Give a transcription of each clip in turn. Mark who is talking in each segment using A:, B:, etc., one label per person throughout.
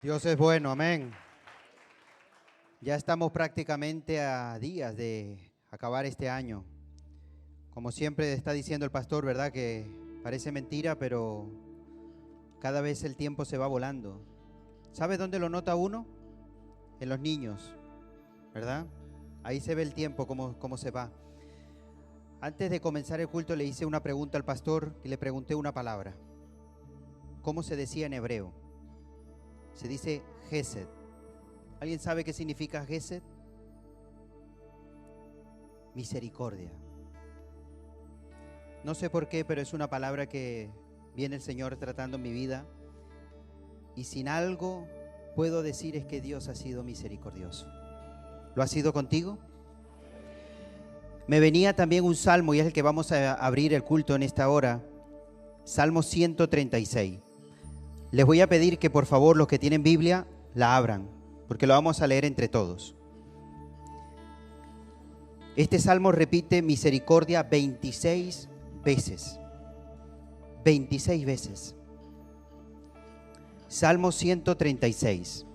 A: Dios es bueno, amén. Ya estamos prácticamente a días de acabar este año. Como siempre está diciendo el pastor, ¿verdad? Que parece mentira, pero cada vez el tiempo se va volando. ¿Sabe dónde lo nota uno? En los niños, ¿verdad? Ahí se ve el tiempo, cómo se va. Antes de comenzar el culto le hice una pregunta al pastor y le pregunté una palabra. ¿Cómo se decía en hebreo? Se dice Gesed. ¿Alguien sabe qué significa Gesed? Misericordia. No sé por qué, pero es una palabra que viene el Señor tratando en mi vida. Y sin algo puedo decir es que Dios ha sido misericordioso. ¿Lo ha sido contigo? Me venía también un salmo y es el que vamos a abrir el culto en esta hora. Salmo 136. Les voy a pedir que por favor los que tienen Biblia la abran, porque lo vamos a leer entre todos. Este salmo repite misericordia 26 veces. 26 veces. Salmo 136.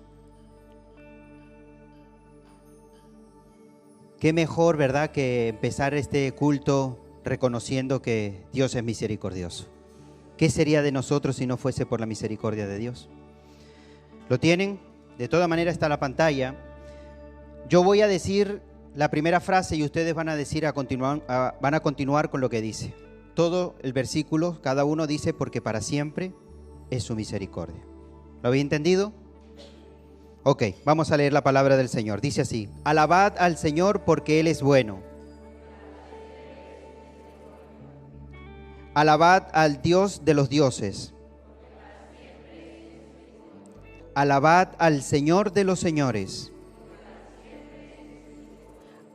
A: Qué mejor, ¿verdad?, que empezar este culto reconociendo que Dios es misericordioso. ¿Qué sería de nosotros si no fuese por la misericordia de Dios? ¿Lo tienen? De toda manera está la pantalla. Yo voy a decir la primera frase y ustedes van a continuar con lo que dice. Todo el versículo, cada uno dice porque para siempre es su misericordia. ¿Lo habéis entendido? Ok, vamos a leer la palabra del Señor. Dice así: alabad al Señor porque Él es bueno. Alabad al Dios de los dioses. Alabad al Señor de los señores.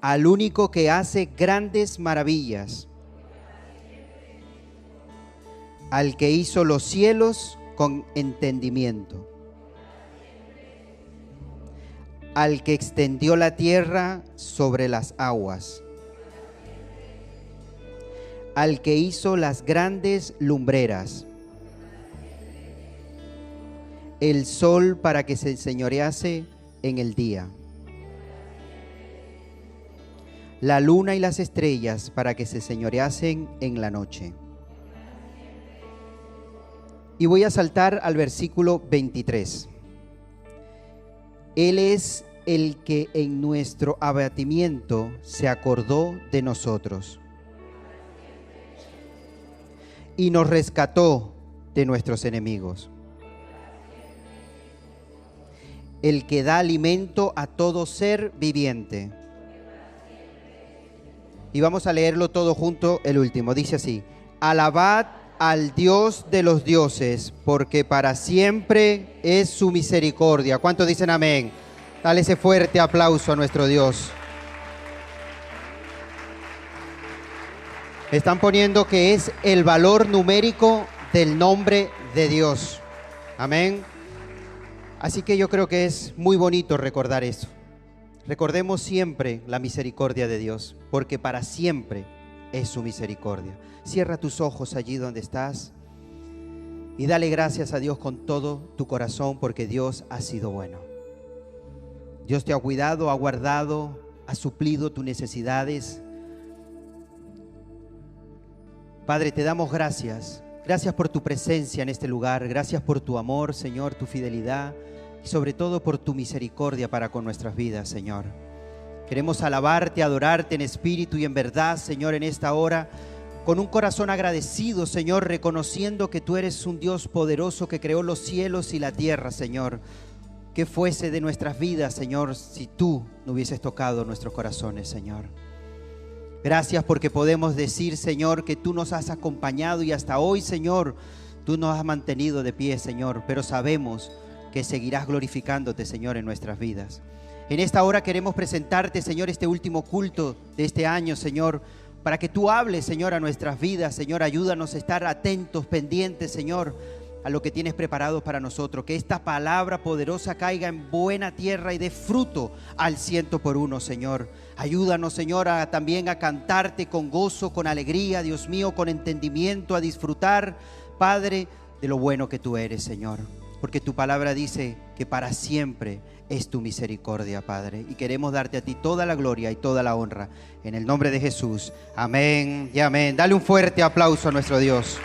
A: Al único que hace grandes maravillas. Al que hizo los cielos con entendimiento. Al que extendió la tierra sobre las aguas. Al que hizo las grandes lumbreras, el sol para que se enseñorease en el día, la luna y las estrellas para que se enseñoreasen en la noche. Y voy a saltar al versículo 23. Él es el que en nuestro abatimiento se acordó de nosotros y nos rescató de nuestros enemigos. El que da alimento a todo ser viviente. Y vamos a leerlo todo junto, el último. Dice así: alabad al Dios de los dioses, porque para siempre es su misericordia. ¿Cuántos dicen amén? Dale ese fuerte aplauso a nuestro Dios. Están poniendo que es el valor numérico del nombre de Dios. Amén. Así que yo creo que es muy bonito recordar eso. Recordemos siempre la misericordia de Dios, porque para siempre es su misericordia. Cierra tus ojos allí donde estás y dale gracias a Dios con todo tu corazón, porque Dios ha sido bueno. Dios te ha cuidado, ha guardado, ha suplido tus necesidades. Padre, te damos gracias. Gracias por tu presencia en este lugar. Gracias por tu amor, Señor, tu fidelidad y sobre todo por tu misericordia para con nuestras vidas, Señor. Queremos alabarte, adorarte en espíritu y en verdad, Señor, en esta hora, con un corazón agradecido, Señor, reconociendo que tú eres un Dios poderoso que creó los cielos y la tierra, Señor. ¿Qué fuese de nuestras vidas, Señor, si tú no hubieses tocado nuestros corazones, Señor? Gracias porque podemos decir, Señor, que tú nos has acompañado y hasta hoy, Señor, tú nos has mantenido de pie, Señor, pero sabemos que seguirás glorificándote, Señor, en nuestras vidas. En esta hora queremos presentarte, Señor, este último culto de este año, Señor, para que tú hables, Señor, a nuestras vidas. Señor, ayúdanos a estar atentos, pendientes, Señor, a lo que tienes preparado para nosotros. Que esta palabra poderosa caiga en buena tierra y dé fruto al 100%, Señor. Ayúdanos, Señor, también a cantarte con gozo, con alegría, Dios mío, con entendimiento, a disfrutar, Padre, de lo bueno que tú eres, Señor. porque tu palabra dice que para siempre es tu misericordia, Padre. Y queremos darte a ti toda la gloria y toda la honra. En el nombre de Jesús. Amén y amén. Dale un fuerte aplauso a nuestro Dios.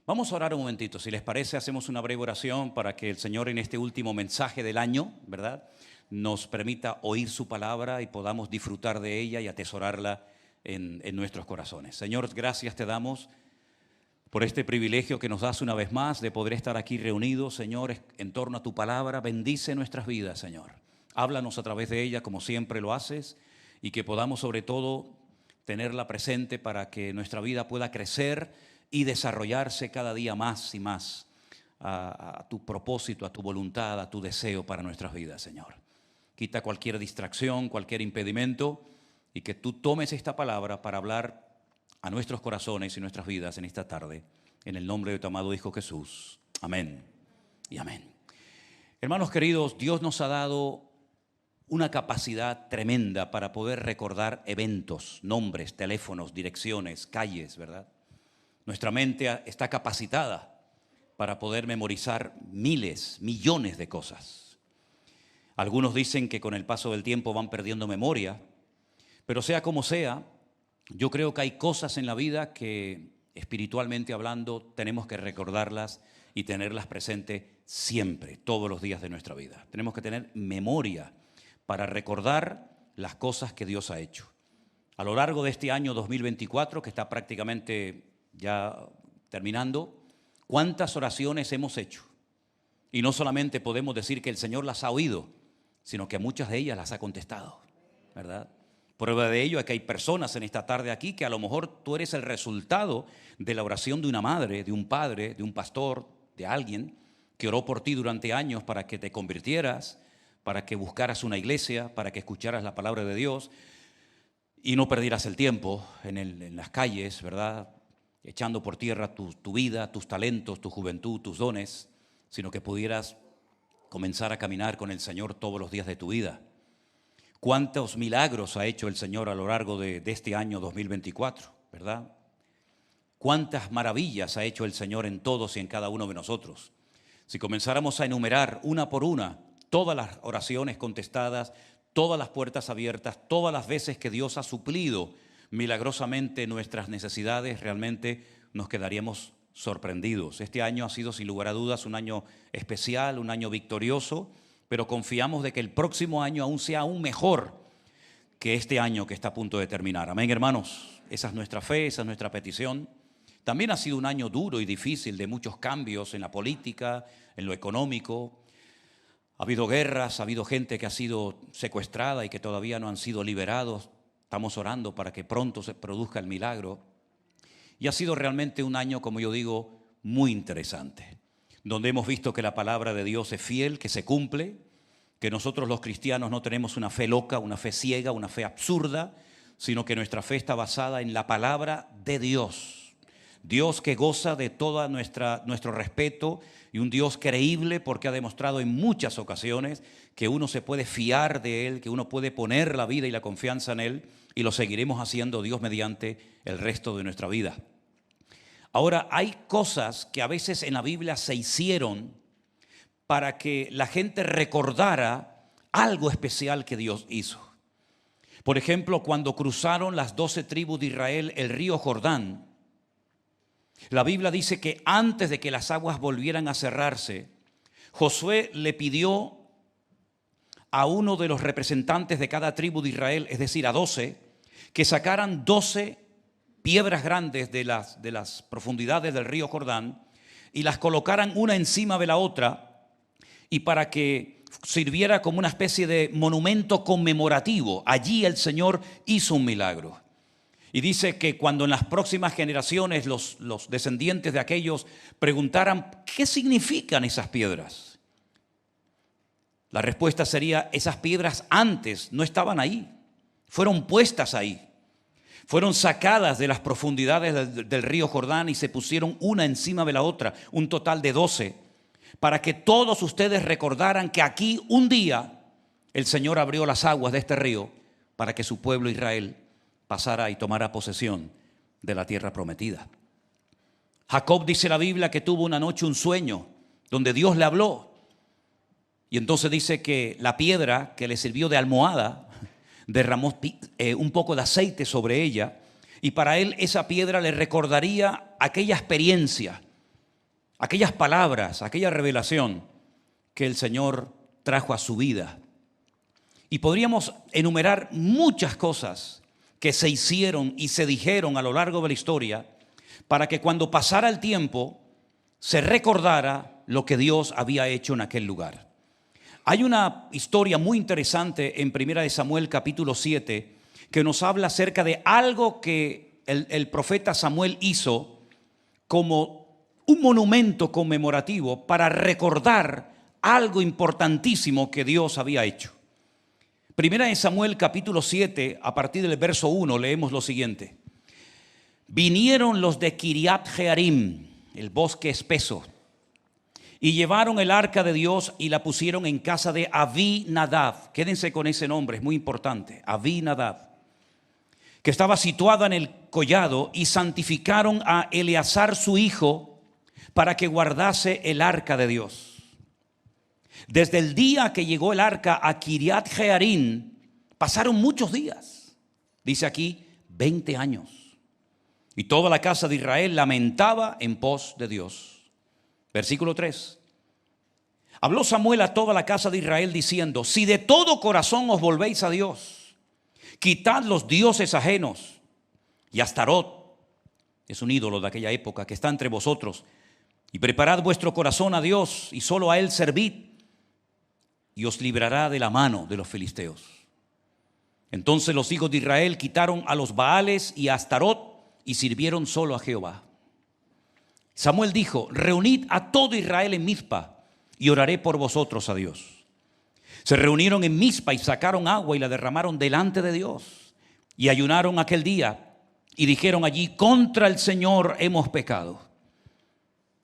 B: Vamos a orar un momentito. Si les parece, hacemos una breve oración para que el Señor en este último mensaje del año, ¿verdad?, nos permita oír su palabra y podamos disfrutar de ella y atesorarla en nuestros corazones. Señor, gracias te damos por este privilegio que nos das una vez más de poder estar aquí reunidos, Señor, en torno a tu palabra. Bendice nuestras vidas, Señor. Háblanos a través de ella como siempre lo haces y que podamos sobre todo tenerla presente para que nuestra vida pueda crecer y desarrollarse cada día más y más a tu propósito, a tu voluntad, a tu deseo para nuestras vidas, Señor. Quita cualquier distracción, cualquier impedimento y que tú tomes esta palabra para hablar a nuestros corazones y nuestras vidas en esta tarde, en el nombre de tu amado Hijo Jesús. Amén y amén. Hermanos queridos, Dios nos ha dado una capacidad tremenda para poder recordar eventos, nombres, teléfonos, direcciones, calles, ¿verdad? Nuestra mente está capacitada para poder memorizar miles, millones de cosas. Algunos dicen que con el paso del tiempo van perdiendo memoria, pero sea como sea, yo creo que hay cosas en la vida que espiritualmente hablando tenemos que recordarlas y tenerlas presentes siempre, todos los días de nuestra vida. Tenemos que tener memoria para recordar las cosas que Dios ha hecho. A lo largo de este año 2024, que está prácticamente ya terminando, ¿cuántas oraciones hemos hecho? Y no solamente podemos decir que el Señor las ha oído, sino que muchas de ellas las ha contestado, ¿verdad? Prueba de ello es que hay personas en esta tarde aquí que a lo mejor tú eres el resultado de la oración de una madre, de un padre, de un pastor, de alguien que oró por ti durante años para que te convirtieras, para que buscaras una iglesia, para que escucharas la palabra de Dios y no perdieras el tiempo en las calles, ¿verdad?, echando por tierra tu vida, tus talentos, tu juventud, tus dones, sino que pudieras comenzar a caminar con el Señor todos los días de tu vida. ¿Cuántos milagros ha hecho el Señor a lo largo de este año 2024, verdad? ¿Cuántas maravillas ha hecho el Señor en todos y en cada uno de nosotros? Si comenzáramos a enumerar una por una todas las oraciones contestadas, todas las puertas abiertas, todas las veces que Dios ha suplido milagrosamente nuestras necesidades, realmente nos quedaríamos sorprendidos. Este año ha sido sin lugar a dudas un año especial, un año victorioso, pero confiamos de que el próximo año aún sea aún mejor que este año que está a punto de terminar. Amén, hermanos. Esa es nuestra fe, esa es nuestra petición. También ha sido un año duro y difícil de muchos cambios en la política, en lo económico. Ha habido guerras, ha habido gente que ha sido secuestrada y que todavía no han sido liberados. Estamos orando para que pronto se produzca el milagro. Y ha sido realmente un año, como yo digo, muy interesante, donde hemos visto que la palabra de Dios es fiel, que se cumple, que nosotros los cristianos no tenemos una fe loca, una fe ciega, una fe absurda, sino que nuestra fe está basada en la palabra de Dios. Dios que goza de todo nuestro respeto y un Dios creíble porque ha demostrado en muchas ocasiones que uno se puede fiar de Él, que uno puede poner la vida y la confianza en Él y lo seguiremos haciendo Dios mediante el resto de nuestra vida. Ahora, hay cosas que a veces en la Biblia se hicieron para que la gente recordara algo especial que Dios hizo. Por ejemplo, cuando cruzaron las 12 tribus de Israel el río Jordán, la Biblia dice que antes de que las aguas volvieran a cerrarse, Josué le pidió a uno de los representantes de cada tribu de Israel, es decir, a 12, que sacaran 12 piedras grandes de las profundidades del río Jordán y las colocaran una encima de la otra y para que sirviera como una especie de monumento conmemorativo. Allí el Señor hizo un milagro. Y dice que cuando en las próximas generaciones los descendientes de aquellos preguntaran ¿qué significan esas piedras? La respuesta sería, esas piedras antes no estaban ahí, fueron puestas ahí. Fueron sacadas de las profundidades del río Jordán y se pusieron una encima de la otra, un total de 12, para que todos ustedes recordaran que aquí un día el Señor abrió las aguas de este río para que su pueblo Israel pasara y tomara posesión de la tierra prometida. Jacob, dice la Biblia, que tuvo una noche un sueño donde Dios le habló. Y entonces dice que la piedra que le sirvió de almohada derramó un poco de aceite sobre ella, y para él esa piedra le recordaría aquella experiencia, aquellas palabras, aquella revelación que el Señor trajo a su vida. Y podríamos enumerar muchas cosas que se hicieron y se dijeron a lo largo de la historia para que cuando pasara el tiempo se recordara lo que Dios había hecho en aquel lugar. Hay una historia muy interesante en 1 Samuel capítulo 7 que nos habla acerca de algo que el profeta Samuel hizo como un monumento conmemorativo para recordar algo importantísimo que Dios había hecho. 1 Samuel capítulo 7, a partir del verso 1, leemos lo siguiente. Vinieron los de Kiriat Jearim, el bosque espeso, y llevaron el arca de Dios y la pusieron en casa de Abinadab. Quédense con ese nombre, es muy importante, Abinadab, que estaba situada en el collado, y santificaron a Eleazar su hijo para que guardase el arca de Dios. Desde el día que llegó el arca a Kiriat Jearim, pasaron muchos días. Dice aquí, 20 años. Y toda la casa de Israel lamentaba en pos de Dios. Versículo 3. Habló Samuel a toda la casa de Israel diciendo: si de todo corazón os volvéis a Dios, quitad los dioses ajenos, y Astarot, es un ídolo de aquella época que está entre vosotros, y preparad vuestro corazón a Dios, y solo a Él servid, y os librará de la mano de los filisteos. Entonces los hijos de Israel quitaron a los Baales y a Astarot, y sirvieron solo a Jehová. Samuel dijo: reunid a todo Israel en Mizpa, y oraré por vosotros a Dios. Se reunieron en Mizpa y sacaron agua y la derramaron delante de Dios, y ayunaron aquel día, y dijeron allí: contra el Señor hemos pecado.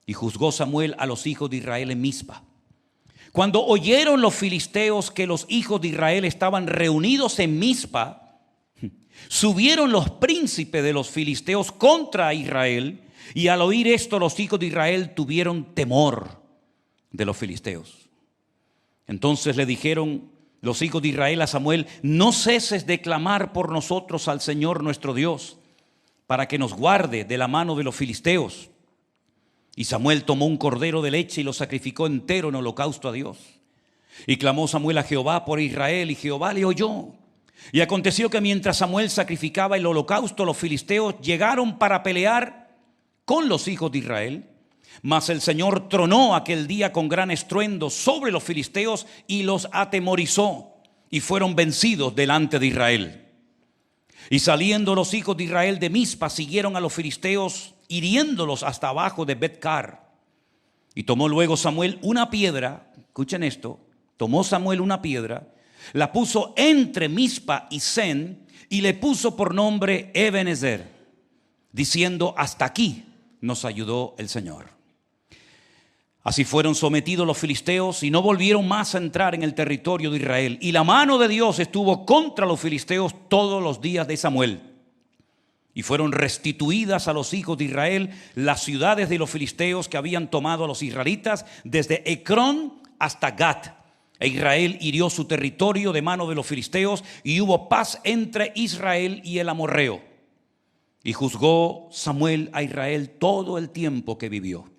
B: Y juzgó Samuel a los hijos de Israel en Mizpa. Cuando oyeron los filisteos que los hijos de Israel estaban reunidos en Mizpa, subieron los príncipes de los filisteos contra Israel, y al oír esto los hijos de Israel tuvieron temor de los filisteos. Entonces le dijeron los hijos de Israel a Samuel: no ceses de clamar por nosotros al Señor nuestro Dios, para que nos guarde de la mano de los filisteos. Y Samuel tomó un cordero de leche y lo sacrificó entero en holocausto a Dios. Y clamó Samuel a Jehová por Israel, y Jehová le oyó. Y aconteció que mientras Samuel sacrificaba el holocausto, los filisteos llegaron para pelear con los hijos de Israel. Mas el Señor tronó aquel día con gran estruendo sobre los filisteos y los atemorizó, y fueron vencidos delante de Israel. Y saliendo los hijos de Israel de Mizpa, siguieron a los filisteos, hiriéndolos hasta abajo de Bet-car. Y tomó luego Samuel una piedra, escuchen esto, tomó Samuel una piedra, la puso entre Mizpa y Sen, y le puso por nombre Ebenezer, diciendo: hasta aquí nos ayudó el Señor. Así fueron sometidos los filisteos, y no volvieron más a entrar en el territorio de Israel. Y la mano de Dios estuvo contra los filisteos todos los días de Samuel. Y fueron restituidas a los hijos de Israel las ciudades de los filisteos que habían tomado a los israelitas, desde Ecrón hasta Gat. E Israel hirió su territorio de mano de los filisteos, y hubo paz entre Israel y el amorreo. Y juzgó Samuel a Israel todo el tiempo que vivió.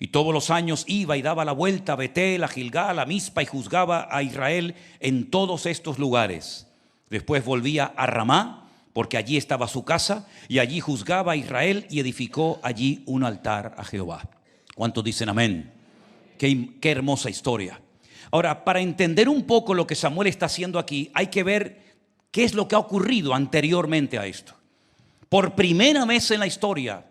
B: Y todos los años iba y daba la vuelta a Betel, a Gilgal, a Mizpa, y juzgaba a Israel en todos estos lugares. Después volvía a Ramá, porque allí estaba su casa, y allí juzgaba a Israel, y edificó allí un altar a Jehová. ¿Cuántos dicen amén? Qué hermosa historia. Ahora, para entender un poco lo que Samuel está haciendo aquí, hay que ver qué es lo que ha ocurrido anteriormente a esto. Por primera vez en la historia,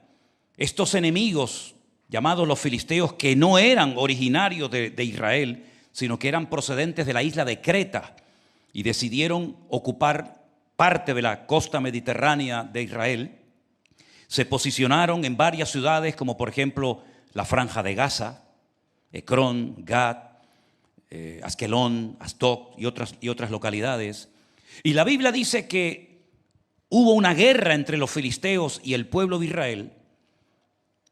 B: estos enemigos llamados los filisteos, que no eran originarios de Israel, sino que eran procedentes de la isla de Creta, y decidieron ocupar parte de la costa mediterránea de Israel, se posicionaron en varias ciudades, como por ejemplo la Franja de Gaza, Ecrón, Gat, Askelón, Asdod y otras localidades. Y la Biblia dice que hubo una guerra entre los filisteos y el pueblo de Israel.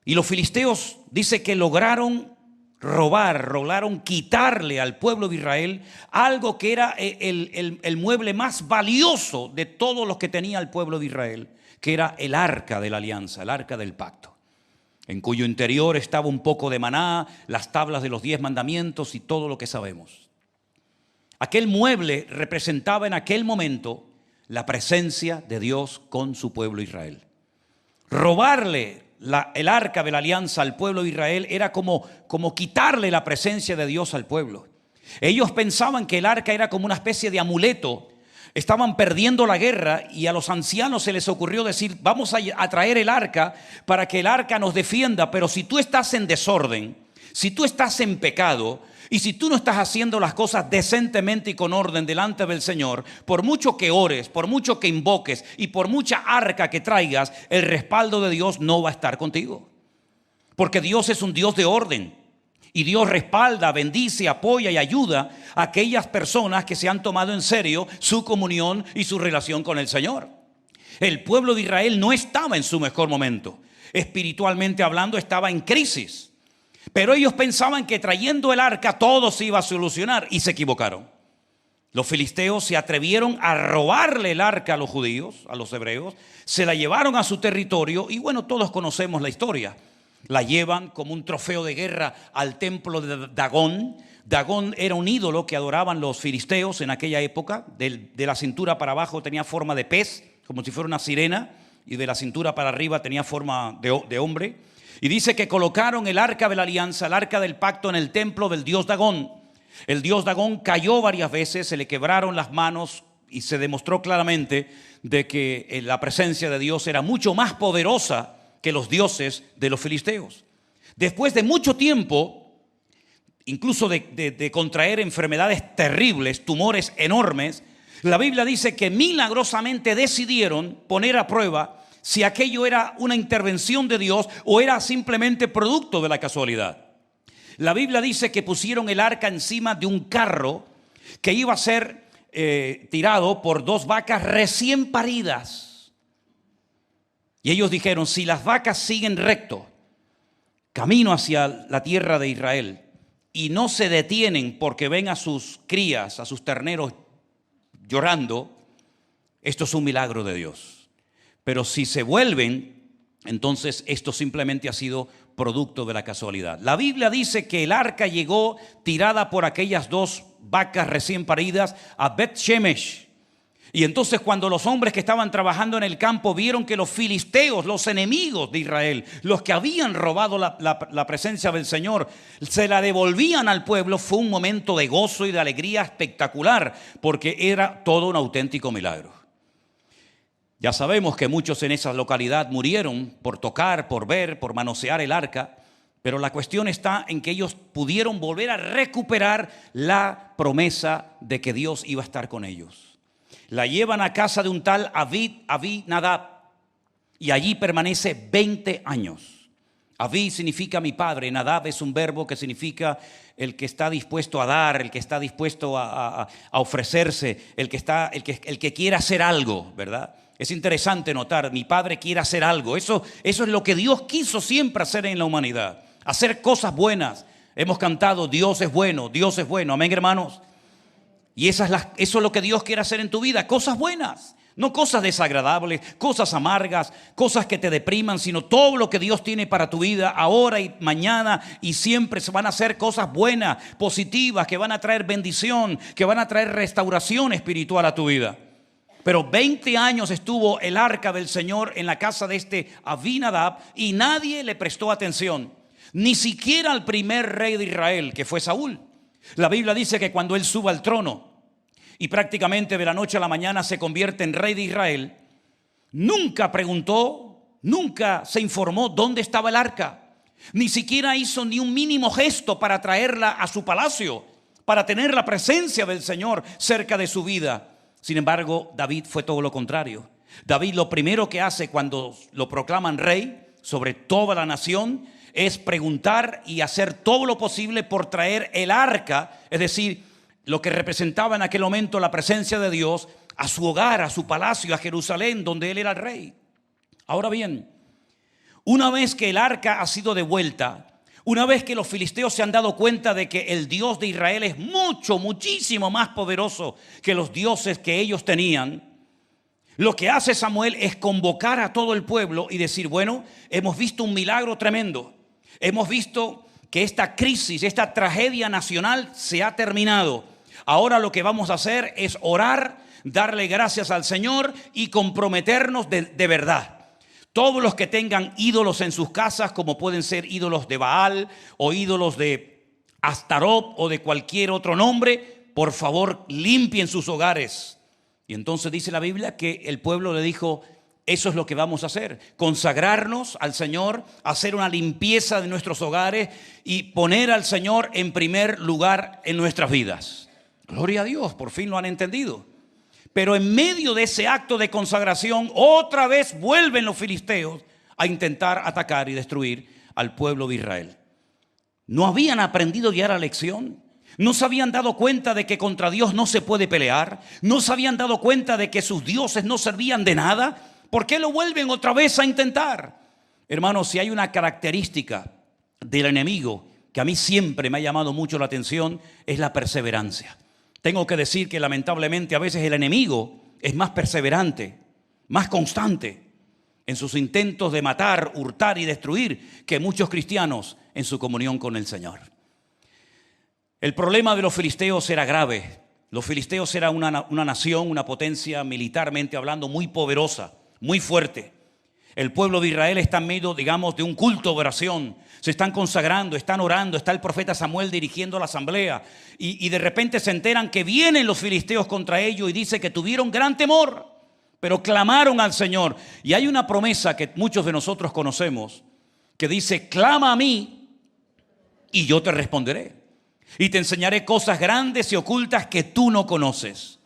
B: Y los filisteos dice que lograron lograron quitarle al pueblo de Israel algo que era el mueble más valioso de todos los que tenía el pueblo de Israel, que era el arca de la alianza, el arca del pacto, en cuyo interior estaba un poco de maná, las tablas de los 10 mandamientos y todo lo que sabemos. Aquel mueble representaba en aquel momento la presencia de Dios con su pueblo Israel. Robarle el arca de la alianza al pueblo de Israel era como quitarle la presencia de Dios al pueblo. Ellos pensaban que el arca era como una especie de amuleto. Estaban perdiendo la guerra y a los ancianos se les ocurrió decir: vamos a traer el arca para que el arca nos defienda, pero si tú estás en desorden, si tú estás en pecado y si tú no estás haciendo las cosas decentemente y con orden delante del Señor, por mucho que ores, por mucho que invoques y por mucha arca que traigas, el respaldo de Dios no va a estar contigo. Porque Dios es un Dios de orden. Y Dios respalda, bendice, apoya y ayuda a aquellas personas que se han tomado en serio su comunión y su relación con el Señor. El pueblo de Israel no estaba en su mejor momento. Espiritualmente hablando, estaba en crisis. Pero ellos pensaban que trayendo el arca todo se iba a solucionar y se equivocaron. Los filisteos se atrevieron a robarle el arca a los judíos, a los hebreos. Se la llevaron a su territorio y bueno, todos conocemos la historia. La llevan como un trofeo de guerra al templo de Dagón. Dagón era un ídolo que adoraban los filisteos en aquella época. De la cintura para abajo tenía forma de pez, como si fuera una sirena, y de la cintura para arriba tenía forma de hombre. Y dice que colocaron el arca de la alianza, el arca del pacto, en el templo del dios Dagón. El dios Dagón cayó varias veces, se le quebraron las manos y se demostró claramente de que la presencia de Dios era mucho más poderosa que los dioses de los filisteos. Después de mucho tiempo, incluso de contraer enfermedades terribles, tumores enormes, la Biblia dice que milagrosamente decidieron poner a prueba si aquello era una intervención de Dios o era simplemente producto de la casualidad. La Biblia dice que pusieron el arca encima de un carro que iba a ser tirado por 2 vacas recién paridas. Y ellos dijeron: si las vacas siguen recto, camino hacia la tierra de Israel, y no se detienen porque ven a sus crías, a sus terneros llorando, esto es un milagro de Dios. Pero si se vuelven, entonces esto simplemente ha sido producto de la casualidad. La Biblia dice que el arca llegó tirada por aquellas 2 vacas recién paridas a Bet-Shemesh. Y entonces cuando los hombres que estaban trabajando en el campo vieron que los filisteos, los enemigos de Israel, los que habían robado la presencia del Señor, se la devolvían al pueblo, fue un momento de gozo y de alegría espectacular, porque era todo un auténtico milagro. Ya sabemos que muchos en esa localidad murieron por tocar, por ver, por manosear el arca, pero la cuestión está en que ellos pudieron volver a recuperar la promesa de que Dios iba a estar con ellos. La llevan a casa de un tal Abinadab y allí permanece 20 años. Abí significa mi padre, Nadab es un verbo que significa el que está dispuesto a dar, el que está dispuesto a ofrecerse, el que quiere hacer algo, ¿verdad? Es interesante notar, mi padre quiere hacer algo. Eso es lo que Dios quiso siempre hacer en la humanidad, hacer cosas buenas. Hemos cantado Dios es bueno, amén, hermanos. Y eso es lo que Dios quiere hacer en tu vida, cosas buenas, no cosas desagradables, cosas amargas, cosas que te depriman, sino todo lo que Dios tiene para tu vida ahora y mañana y siempre. Se van a hacer cosas buenas, positivas, que van a traer bendición, que van a traer restauración espiritual a tu vida. Pero 20 años estuvo el arca del Señor en la casa de este Abinadab y nadie le prestó atención, ni siquiera al primer rey de Israel, que fue Saúl. La Biblia dice que cuando él suba al trono y prácticamente de la noche a la mañana se convierte en rey de Israel, nunca preguntó, nunca se informó dónde estaba el arca. Ni siquiera hizo ni un mínimo gesto para traerla a su palacio, para tener la presencia del Señor cerca de su vida. Sin embargo, David fue todo lo contrario. David lo primero que hace cuando lo proclaman rey sobre toda la nación es preguntar y hacer todo lo posible por traer el arca, es decir, lo que representaba en aquel momento la presencia de Dios, a su hogar, a su palacio, a Jerusalén, donde él era el rey. Ahora bien, una vez que el arca ha sido devuelta, Una vez que los filisteos se han dado cuenta de que el Dios de Israel es muchísimo más poderoso que los dioses que ellos tenían, lo que hace Samuel es convocar a todo el pueblo y decir, bueno, hemos visto un milagro tremendo. Hemos visto que esta crisis, esta tragedia nacional se ha terminado. Ahora lo que vamos a hacer es orar, darle gracias al Señor y comprometernos de verdad. Todos los que tengan ídolos en sus casas, como pueden ser ídolos de Baal o ídolos de Astarot o de cualquier otro nombre, por favor limpien sus hogares. Y entonces dice la Biblia que el pueblo le dijo, eso es lo que vamos a hacer, consagrarnos al Señor, hacer una limpieza de nuestros hogares y poner al Señor en primer lugar en nuestras vidas. Gloria a Dios, por fin lo han entendido. Pero en medio de ese acto de consagración, otra vez vuelven los filisteos a intentar atacar y destruir al pueblo de Israel. ¿No habían aprendido ya la lección? ¿No se habían dado cuenta de que contra Dios no se puede pelear? ¿No se habían dado cuenta de que sus dioses no servían de nada? ¿Por qué lo vuelven otra vez a intentar? Hermanos, si hay una característica del enemigo que a mí siempre me ha llamado mucho la atención, es la perseverancia. Tengo que decir que lamentablemente a veces el enemigo es más perseverante, más constante en sus intentos de matar, hurtar y destruir que muchos cristianos en su comunión con el Señor. El problema de los filisteos era grave. Los filisteos eran una nación, una potencia militarmente hablando muy poderosa, muy fuerte. El pueblo de Israel está en medio, digamos, de un culto de oración. Se están consagrando, están orando, está el profeta Samuel dirigiendo la asamblea y de repente se enteran que vienen los filisteos contra ellos y dice que tuvieron gran temor, pero clamaron al Señor. Y hay una promesa que muchos de nosotros conocemos que dice, clama a mí y yo te responderé y te enseñaré cosas grandes y ocultas que tú no conoces.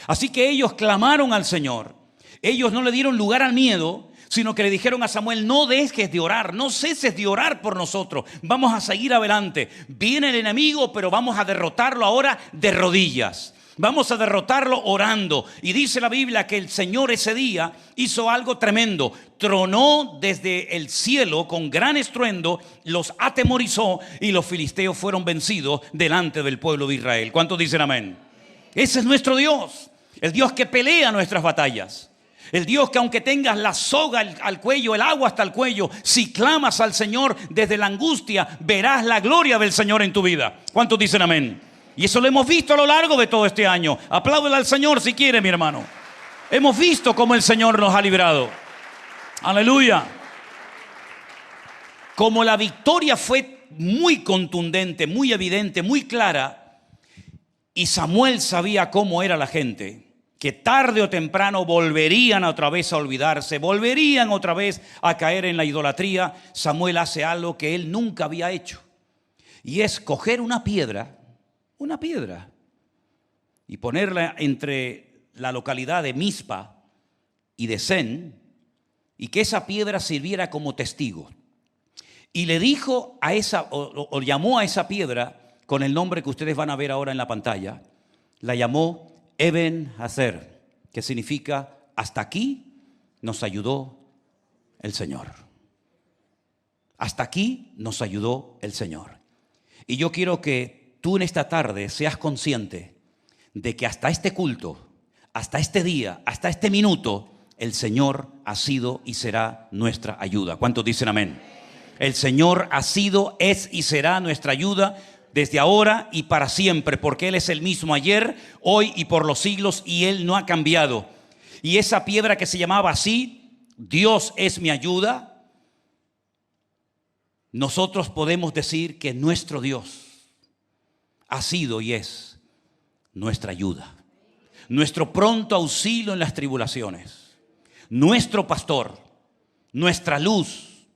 B: Así que ellos clamaron al Señor. Ellos no le dieron lugar al miedo, sino que le dijeron a Samuel, no dejes de orar, no ceses de orar por nosotros, vamos a seguir adelante. Viene el enemigo, pero vamos a derrotarlo ahora de rodillas. Vamos a derrotarlo orando. Y dice la Biblia que el Señor ese día hizo algo tremendo. Tronó desde el cielo con gran estruendo, los atemorizó y los filisteos fueron vencidos delante del pueblo de Israel. ¿Cuántos dicen amén? Ese es nuestro Dios, el Dios que pelea nuestras batallas. El Dios que aunque tengas la soga al cuello, el agua hasta el cuello, si clamas al Señor desde la angustia, verás la gloria del Señor en tu vida. ¿Cuántos dicen amén? Y eso lo hemos visto a lo largo de todo este año. Apláudele al Señor si quiere, mi hermano. Hemos visto cómo el Señor nos ha librado. Aleluya. Como la victoria fue muy contundente, muy evidente, muy clara, y Samuel sabía cómo era la gente, que tarde o temprano volverían otra vez a olvidarse, volverían otra vez a caer en la idolatría. Samuel hace algo que él nunca había hecho, y es coger una piedra, y ponerla entre la localidad de Mizpa y de Sen, y que esa piedra sirviera como testigo. Y le dijo a esa, o llamó a esa piedra con el nombre que ustedes van a ver ahora en la pantalla. La llamó Eben Hazer, que significa hasta aquí nos ayudó el Señor. Hasta aquí nos ayudó el Señor. Y yo quiero que tú en esta tarde seas consciente de que hasta este culto, hasta este día, hasta este minuto, el Señor ha sido y será nuestra ayuda. ¿Cuántos dicen amén? El Señor ha sido, es y será nuestra ayuda desde ahora y para siempre, porque Él es el mismo ayer, hoy y por los siglos, y Él no ha cambiado. Y esa piedra que se llamaba así, Dios es mi ayuda, nosotros podemos decir que nuestro Dios ha sido y es nuestra ayuda, nuestro pronto auxilio en las tribulaciones, nuestro pastor, nuestra luz,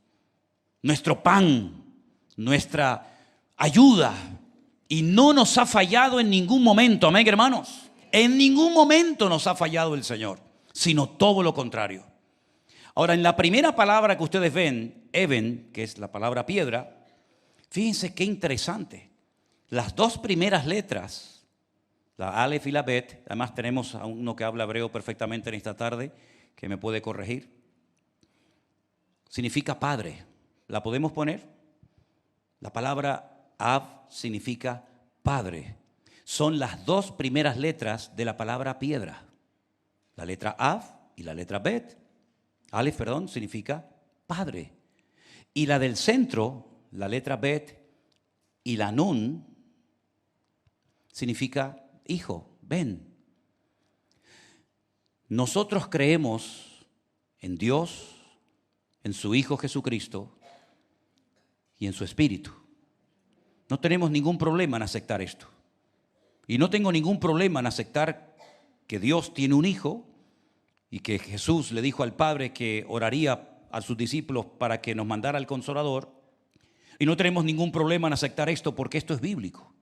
B: nuestro pan, nuestra ayuda, y no nos ha fallado en ningún momento. Amén, hermanos. En ningún momento nos ha fallado el Señor, sino todo lo contrario. Ahora, en la primera palabra que ustedes ven, Eben, que es la palabra piedra, fíjense qué interesante. Las dos primeras letras, la Aleph y la Bet, además tenemos a uno que habla hebreo perfectamente en esta tarde, que me puede corregir, significa padre. ¿La podemos poner? La palabra Ab significa padre. Son las dos primeras letras de la palabra piedra. La letra Av y la letra Bet. Aleph, perdón, significa padre. Y la del centro, la letra Bet y la Nun, significa hijo, ven. Nosotros creemos en Dios, en su Hijo Jesucristo y en su Espíritu. No tenemos ningún problema en aceptar esto. Y no tengo ningún problema en aceptar que Dios tiene un Hijo y que Jesús le dijo al Padre que oraría a sus discípulos para que nos mandara al Consolador. Y no tenemos ningún problema en aceptar esto porque esto es bíblico.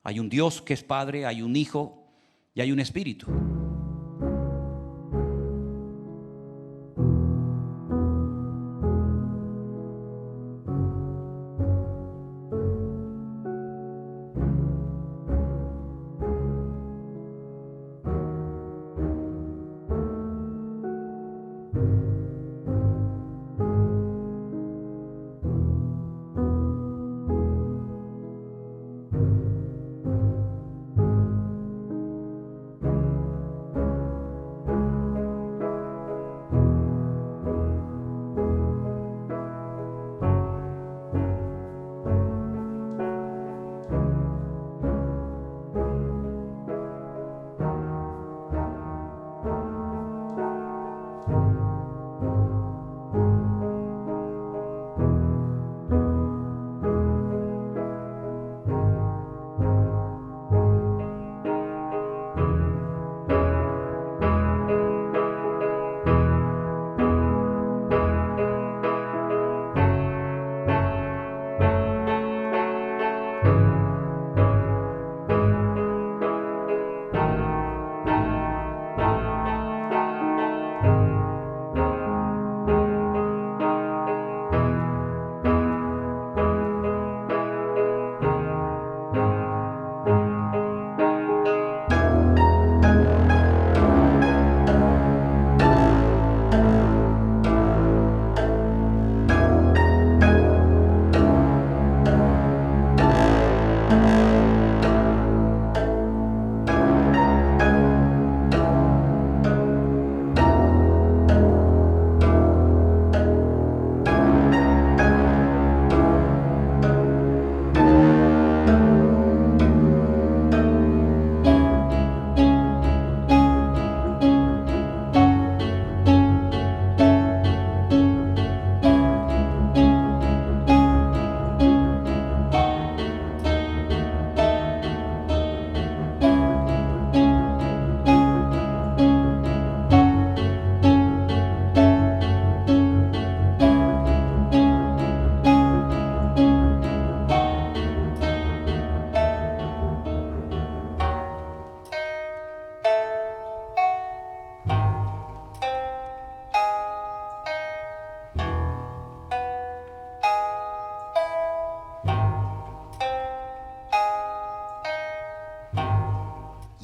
B: Hay un Dios que es Padre, hay un Hijo y hay un Espíritu.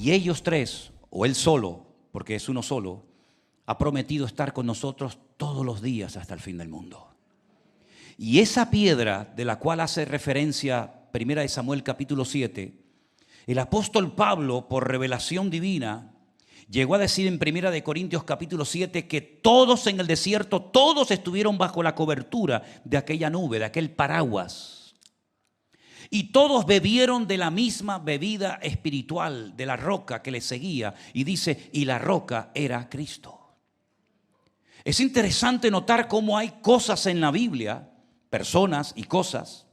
B: Y ellos tres, o él solo, porque es uno solo, ha prometido estar con nosotros todos los días hasta el fin del mundo. Y esa piedra de la cual hace referencia 1 Samuel capítulo 7, el apóstol Pablo, por revelación divina, llegó a decir en 1 Corintios capítulo 7 que todos en el desierto, todos estuvieron bajo la cobertura de aquella nube, de aquel paraguas. Y todos bebieron de la misma bebida espiritual, de la roca que les seguía. Y dice, y la roca era Cristo. Es interesante notar cómo hay cosas en la Biblia, personas y cosas,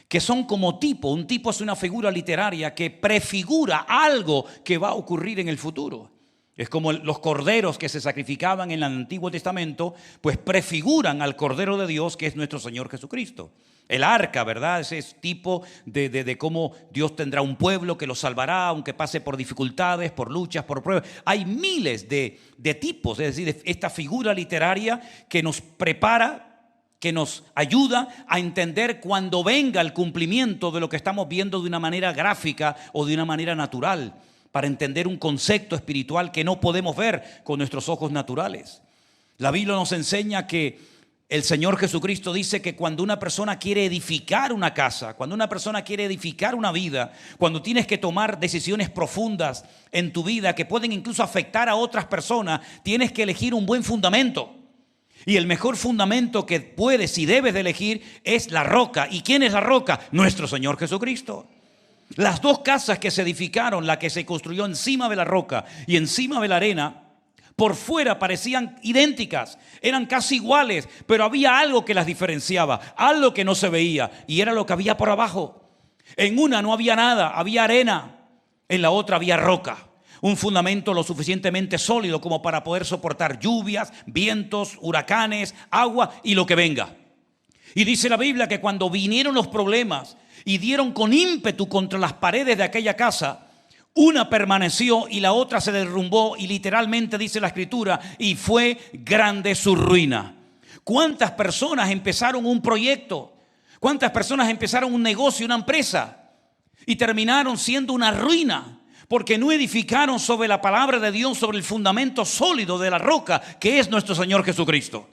B: que son como tipo. Un tipo es una figura literaria que prefigura algo que va a ocurrir en el futuro. Es como los corderos que se sacrificaban en el Antiguo Testamento, pues prefiguran al Cordero de Dios, que es nuestro Señor Jesucristo. El arca, ¿verdad? Ese es tipo de cómo Dios tendrá un pueblo que lo salvará, aunque pase por dificultades, por luchas, por pruebas. Hay miles de tipos, es decir, esta figura literaria que nos prepara, que nos ayuda a entender cuando venga el cumplimiento de lo que estamos viendo de una manera gráfica o de una manera natural, para entender un concepto espiritual que no podemos ver con nuestros ojos naturales. La Biblia nos enseña que El Señor Jesucristo dice que cuando una persona quiere edificar una casa, cuando una persona quiere edificar una vida, cuando tienes que tomar decisiones profundas en tu vida que pueden incluso afectar a otras personas, tienes que elegir un buen fundamento. Y el mejor fundamento que puedes y debes de elegir es la roca. ¿Y quién es la roca? Nuestro Señor Jesucristo. Las dos casas que se edificaron, la que se construyó encima de la roca y encima de la arena, por fuera parecían idénticas, eran casi iguales, pero había algo que las diferenciaba, algo que no se veía, y era lo que había por abajo. En una no había nada, había arena, en la otra había roca. Un fundamento lo suficientemente sólido como para poder soportar lluvias, vientos, huracanes, agua y lo que venga. Y dice la Biblia que cuando vinieron los problemas y dieron con ímpetu contra las paredes de aquella casa, una permaneció y la otra se derrumbó, y literalmente dice la Escritura, y fue grande su ruina. ¿Cuántas personas empezaron un proyecto? ¿Cuántas personas empezaron un negocio, una empresa? Y terminaron siendo una ruina, porque no edificaron sobre la palabra de Dios, sobre el fundamento sólido de la roca, que es nuestro Señor Jesucristo.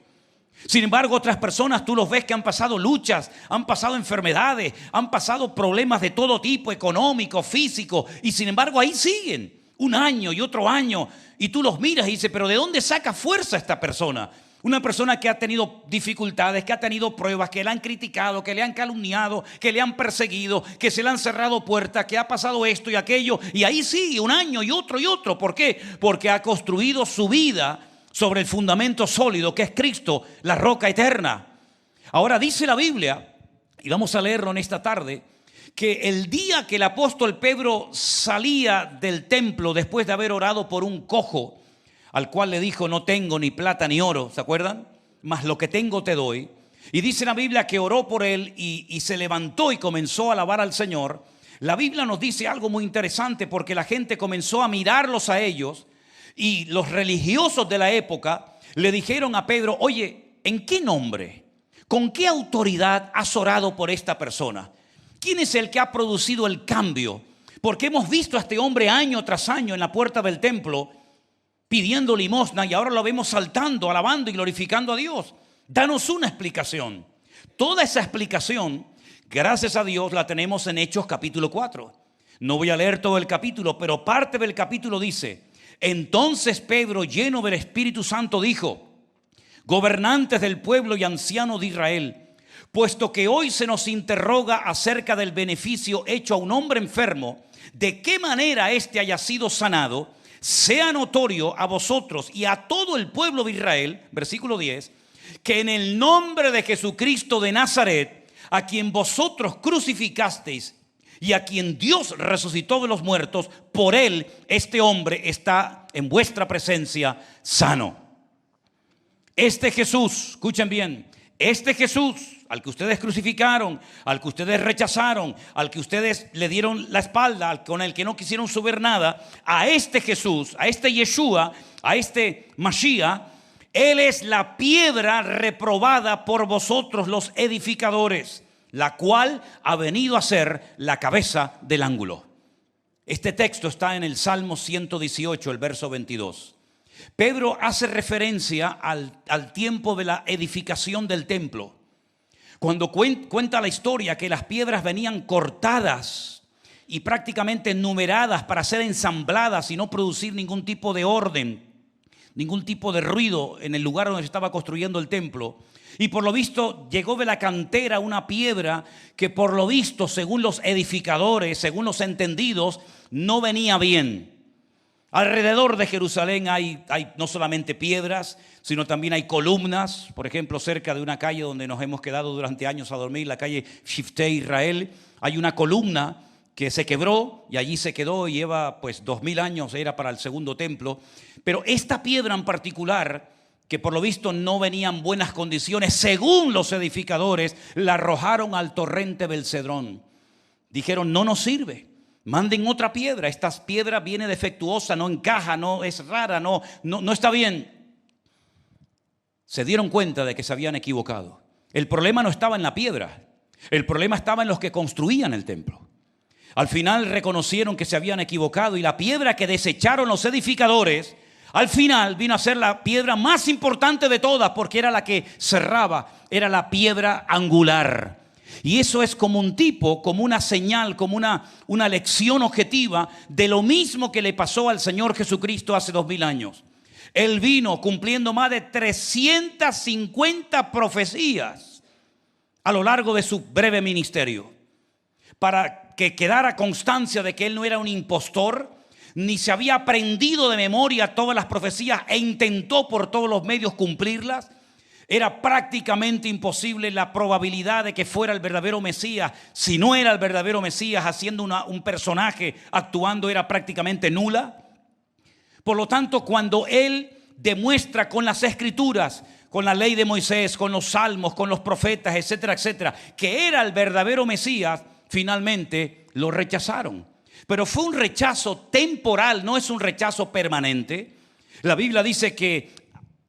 B: Sin embargo, otras personas tú los ves que han pasado luchas, han pasado enfermedades, han pasado problemas de todo tipo, económico, físico, y sin embargo ahí siguen, un año y otro año, y tú los miras y dices, pero ¿de dónde saca fuerza esta persona? Una persona que ha tenido dificultades, que ha tenido pruebas, que le han criticado, que le han calumniado, que le han perseguido, que se le han cerrado puertas, que ha pasado esto y aquello, y ahí sigue un año y otro y otro. ¿Por qué? Porque ha construido su vida sobre el fundamento sólido que es Cristo, la roca eterna. Ahora dice la Biblia, y vamos a leerlo en esta tarde, que el día que el apóstol Pedro salía del templo después de haber orado por un cojo, al cual le dijo, no tengo ni plata ni oro, ¿se acuerdan? Mas lo que tengo te doy. Y dice la Biblia que oró por él y se levantó y comenzó a alabar al Señor. La Biblia nos dice algo muy interesante, porque la gente comenzó a mirarlos a ellos. Y los religiosos de la época le dijeron a Pedro, oye, ¿en qué nombre? ¿Con qué autoridad has orado por esta persona? ¿Quién es el que ha producido el cambio? Porque hemos visto a este hombre año tras año en la puerta del templo pidiendo limosna, y ahora lo vemos saltando, alabando y glorificando a Dios. Danos una explicación. Toda esa explicación, gracias a Dios, la tenemos en Hechos capítulo 4. No voy a leer todo el capítulo, pero parte del capítulo dice: entonces Pedro, lleno del Espíritu Santo, dijo: gobernantes del pueblo y ancianos de Israel, puesto que hoy se nos interroga acerca del beneficio hecho a un hombre enfermo, de qué manera éste haya sido sanado, sea notorio a vosotros y a todo el pueblo de Israel, versículo 10, que en el nombre de Jesucristo de Nazaret, a quien vosotros crucificasteis y a quien Dios resucitó de los muertos, por él este hombre está en vuestra presencia sano. Este Jesús, escuchen bien, este Jesús al que ustedes crucificaron, al que ustedes rechazaron, al que ustedes le dieron la espalda, con el que no quisieron subir nada, a este Jesús, a este Yeshua, a este Mashiach, él es la piedra reprobada por vosotros los edificadores, la cual ha venido a ser la cabeza del ángulo. Este texto está en el Salmo 118, el verso 22. Pedro hace referencia al tiempo de la edificación del templo. Cuando cuenta la historia que las piedras venían cortadas y prácticamente numeradas para ser ensambladas y no producir ningún tipo de orden, ningún tipo de ruido en el lugar donde se estaba construyendo el templo. Y por lo visto llegó de la cantera una piedra que por lo visto, según los edificadores, según los entendidos, no venía bien. Alrededor de Jerusalén hay no solamente piedras, sino también hay columnas. Por ejemplo, cerca de una calle donde nos hemos quedado durante años a dormir, la calle Shiftei Israel, hay una columna que se quebró y allí se quedó y lleva pues 2000 años, era para el segundo templo. Pero esta piedra en particular, que por lo visto no venía en buenas condiciones, según los edificadores, la arrojaron al torrente del Cedrón. Dijeron, no nos sirve, manden otra piedra, esta piedra viene defectuosa, no encaja, no es rara, no está bien. Se dieron cuenta de que se habían equivocado. El problema no estaba en la piedra, el problema estaba en los que construían el templo. Al final reconocieron que se habían equivocado y la piedra que desecharon los edificadores Al final vino a ser la piedra más importante de todas, porque era la que cerraba, era la piedra angular. Y eso es como un tipo, como una señal, como una lección objetiva de lo mismo que le pasó al Señor Jesucristo hace 2000 años. Él vino cumpliendo más de 350 profecías a lo largo de su breve ministerio, para que quedara constancia de que él no era un impostor, ni se había aprendido de memoria todas las profecías e intentó por todos los medios cumplirlas. Era prácticamente imposible la probabilidad de que fuera el verdadero Mesías. Si no era el verdadero Mesías, haciendo un personaje, actuando, era prácticamente nula. Por lo tanto, cuando él demuestra con las Escrituras, con la ley de Moisés, con los salmos, con los profetas, etcétera, etcétera, que era el verdadero Mesías, finalmente lo rechazaron. Pero fue un rechazo temporal, no es un rechazo permanente. La Biblia dice que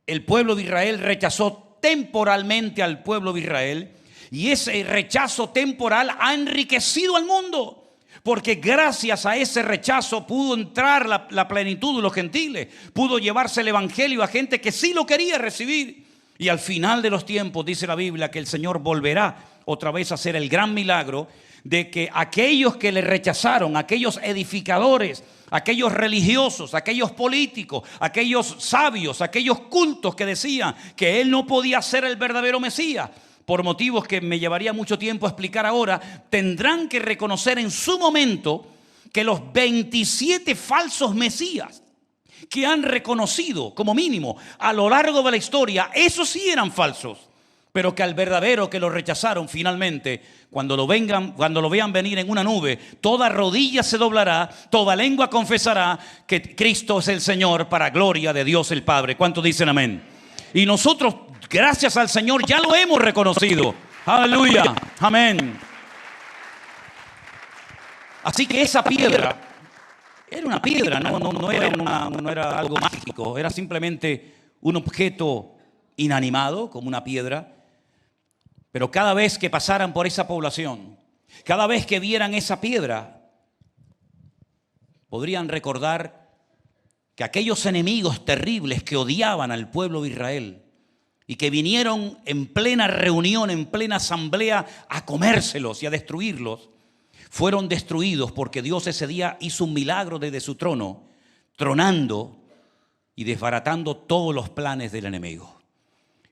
B: el pueblo de Israel rechazó temporalmente al pueblo de Israel, y ese rechazo temporal ha enriquecido al mundo, porque gracias a ese rechazo pudo entrar la plenitud de los gentiles, pudo llevarse el evangelio a gente que sí lo quería recibir. Y al final de los tiempos dice la Biblia que el Señor volverá otra vez a hacer el gran milagro de que aquellos que le rechazaron, aquellos edificadores, aquellos religiosos, aquellos políticos, aquellos sabios, aquellos cultos que decían que él no podía ser el verdadero Mesías, por motivos que me llevaría mucho tiempo a explicar ahora, tendrán que reconocer en su momento que los 27 falsos mesías que han reconocido como mínimo a lo largo de la historia, esos sí eran falsos, pero que al verdadero que lo rechazaron finalmente, cuando lo vean venir en una nube, toda rodilla se doblará, toda lengua confesará que Cristo es el Señor, para gloria de Dios el Padre. ¿Cuántos dicen amén? Y nosotros, gracias al Señor, ya lo hemos reconocido. Aleluya, amén. Así que esa piedra era una piedra, no era algo mágico, era simplemente un objeto inanimado, como una piedra. Pero cada vez que pasaran por esa población, cada vez que vieran esa piedra, podrían recordar que aquellos enemigos terribles que odiaban al pueblo de Israel y que vinieron en plena reunión, en plena asamblea a comérselos y a destruirlos, fueron destruidos porque Dios ese día hizo un milagro desde su trono, tronando y desbaratando todos los planes del enemigo.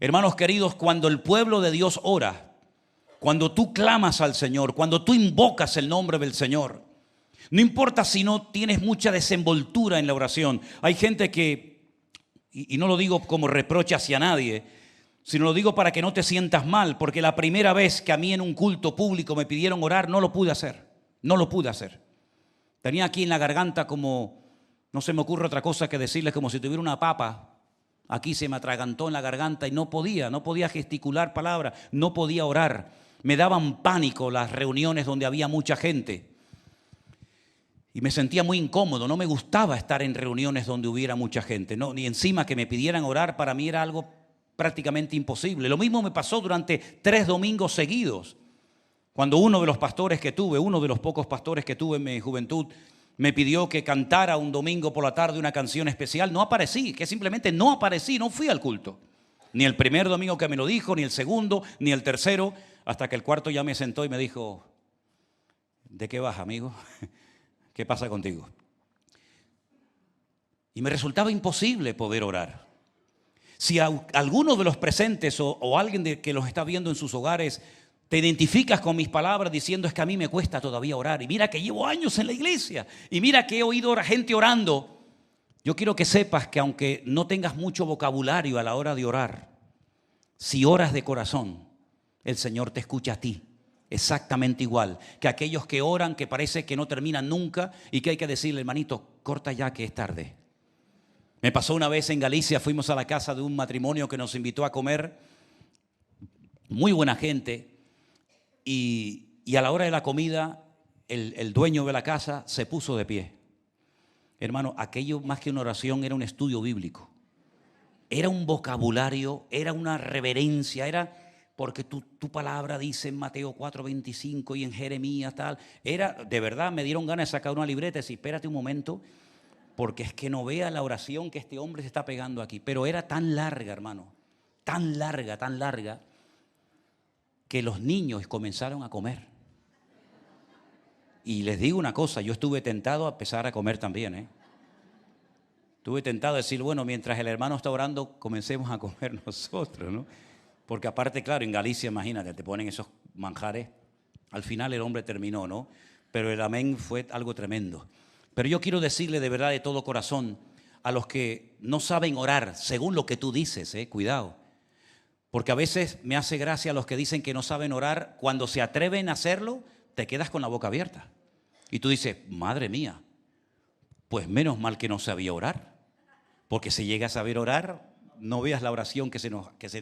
B: Hermanos queridos, cuando el pueblo de Dios ora, cuando tú clamas al Señor, cuando tú invocas el nombre del Señor, no importa si no tienes mucha desenvoltura en la oración. Hay gente que, y no lo digo como reproche hacia nadie, sino lo digo para que no te sientas mal, porque la primera vez que a mí en un culto público me pidieron orar, no lo pude hacer. Tenía aquí en la garganta como, no se me ocurre otra cosa que decirles, como si tuviera una papa. Aquí se me atragantó en la garganta y no podía gesticular palabras, no podía orar. Me daban pánico las reuniones donde había mucha gente. Y me sentía muy incómodo, no me gustaba estar en reuniones donde hubiera mucha gente. No, ni encima que me pidieran orar, para mí era algo prácticamente imposible. Lo mismo me pasó durante 3 domingos seguidos. Cuando uno de los pocos pastores que tuve en mi juventud, me pidió que cantara un domingo por la tarde una canción especial, no aparecí, no fui al culto. Ni el primer domingo que me lo dijo, ni el segundo, ni el tercero, hasta que el cuarto ya me sentó y me dijo, ¿de qué vas, amigo? ¿Qué pasa contigo? Y me resultaba imposible poder orar. Si alguno de los presentes o alguien que los está viendo en sus hogares te identificas con mis palabras diciendo es que a mí me cuesta todavía orar, y mira que llevo años en la iglesia, y mira que he oído a gente orando, yo quiero que sepas que aunque no tengas mucho vocabulario a la hora de orar, si oras de corazón, el Señor te escucha a ti, exactamente igual que aquellos que oran que parece que no terminan nunca y que hay que decirle, hermanito, corta ya que es tarde. Me pasó una vez en Galicia, fuimos a la casa de un matrimonio que nos invitó a comer, muy buena gente. Y a la hora de la comida, el dueño de la casa se puso de pie. Hermano, aquello más que una oración era un estudio bíblico. Era un vocabulario, era una reverencia, era porque tu palabra dice en Mateo 4:25 y en Jeremías tal. Era, de verdad, me dieron ganas de sacar una libreta y decir, espérate un momento, porque es que no vea la oración que este hombre se está pegando aquí. Pero era tan larga, hermano, tan larga, que los niños comenzaron a comer. Y les digo una cosa, yo estuve tentado a empezar a comer también, Estuve tentado a decir, bueno, mientras el hermano está orando, comencemos a comer nosotros, ¿no? Porque aparte, claro, en Galicia, imagínate, te ponen esos manjares. Al final el hombre terminó, ¿no? Pero el amén fue algo tremendo. Pero yo quiero decirle de verdad, de todo corazón, a los que no saben orar, según lo que tú dices, cuidado. Porque a veces me hace gracia a los que dicen que no saben orar, cuando se atreven a hacerlo, te quedas con la boca abierta. Y tú dices, madre mía, pues menos mal que no sabía orar. Porque si llegas a saber orar, no veas la oración que se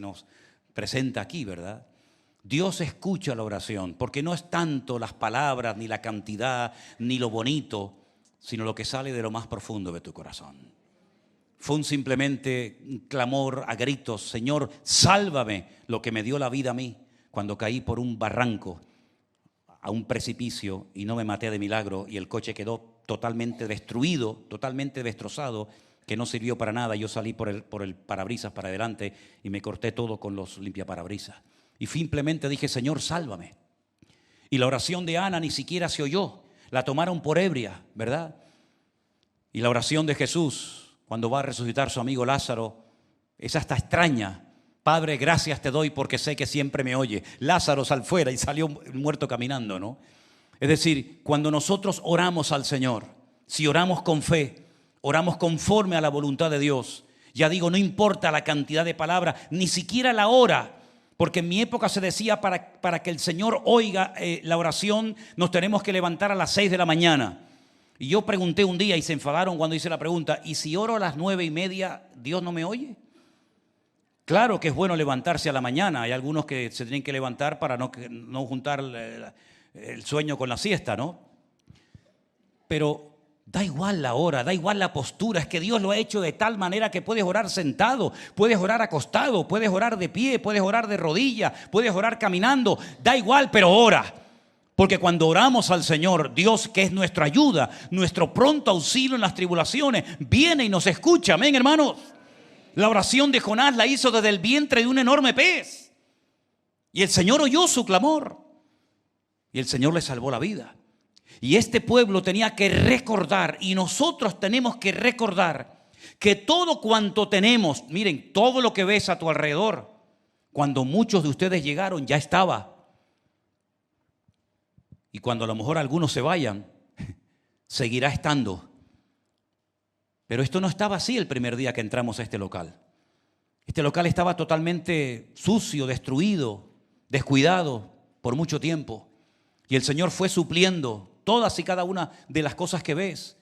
B: nos presenta aquí, ¿verdad? Dios escucha la oración, porque no es tanto las palabras, ni la cantidad, ni lo bonito, sino lo que sale de lo más profundo de tu corazón. Fue simplemente un clamor a gritos, Señor, sálvame, lo que me dio la vida a mí, cuando caí por un barranco, a un precipicio, y no me maté de milagro, y el coche quedó totalmente destruido, totalmente destrozado, que no sirvió para nada. Yo salí por el parabrisas para adelante y me corté todo con los limpiaparabrisas. Y simplemente dije, Señor, sálvame. Y la oración de Ana ni siquiera se oyó. La tomaron por ebria, ¿verdad? Y la oración de Jesús, cuando va a resucitar su amigo Lázaro, es hasta extraña. Padre, gracias te doy porque sé que siempre me oye. Lázaro sal fuera, y salió muerto caminando, ¿no? Es decir, cuando nosotros oramos al Señor, si oramos con fe, oramos conforme a la voluntad de Dios. Ya digo, no importa la cantidad de palabras, ni siquiera la hora, porque en mi época se decía para que el Señor oiga la oración, nos tenemos que levantar a las 6 de la mañana. Y yo pregunté un día y se enfadaron cuando hice la pregunta, ¿y si oro a las 9:30, Dios no me oye? Claro que es bueno levantarse a la mañana. Hay algunos que se tienen que levantar para no juntar el sueño con la siesta, ¿no? Pero da igual la hora, da igual la postura, es que Dios lo ha hecho de tal manera que puedes orar sentado, puedes orar acostado, puedes orar de pie, puedes orar de rodillas, puedes orar caminando, da igual, pero ora. Porque cuando oramos al Señor, Dios, que es nuestra ayuda, nuestro pronto auxilio en las tribulaciones, viene y nos escucha, amén, hermanos. La oración de Jonás la hizo desde el vientre de un enorme pez. Y el Señor oyó su clamor. Y el Señor le salvó la vida. Y este pueblo tenía que recordar, y nosotros tenemos que recordar, que todo cuanto tenemos, miren, todo lo que ves a tu alrededor, cuando muchos de ustedes llegaron ya estaba. Y cuando a lo mejor algunos se vayan, seguirá estando. Pero esto no estaba así el primer día que entramos a este local. Este local estaba totalmente sucio, destruido, descuidado por mucho tiempo. Y el Señor fue supliendo todas y cada una de las cosas que ves.